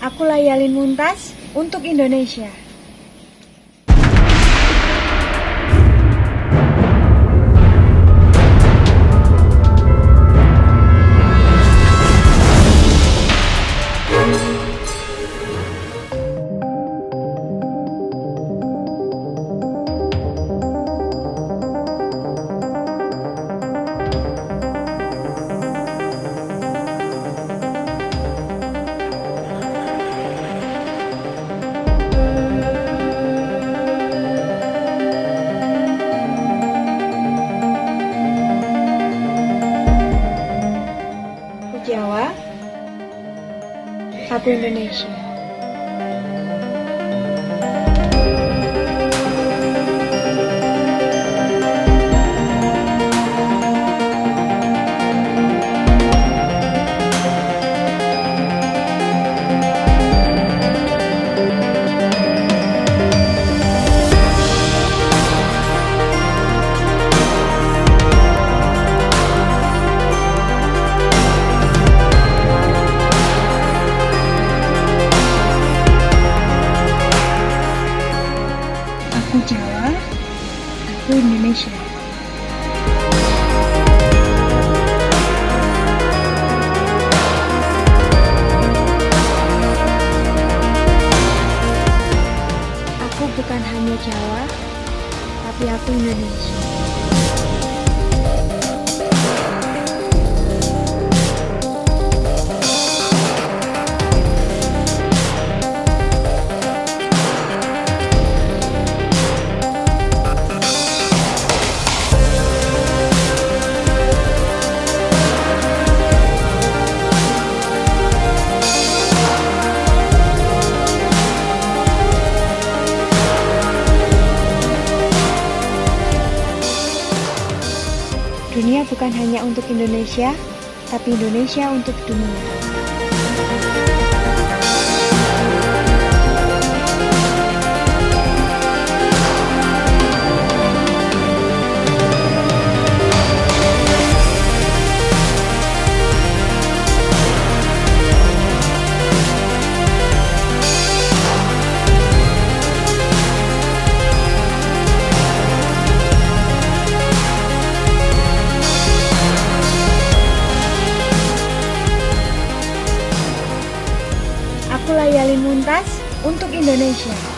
Aku layalin Muntas untuk Indonesia. Aku Jawa, aku Indonesia. Aku Jawa, aku Indonesia. Aku bukan hanya Jawa, tapi aku Indonesia. Dunia bukan hanya untuk Indonesia, tapi Indonesia untuk dunia. Aku layalin Muntas untuk Indonesia.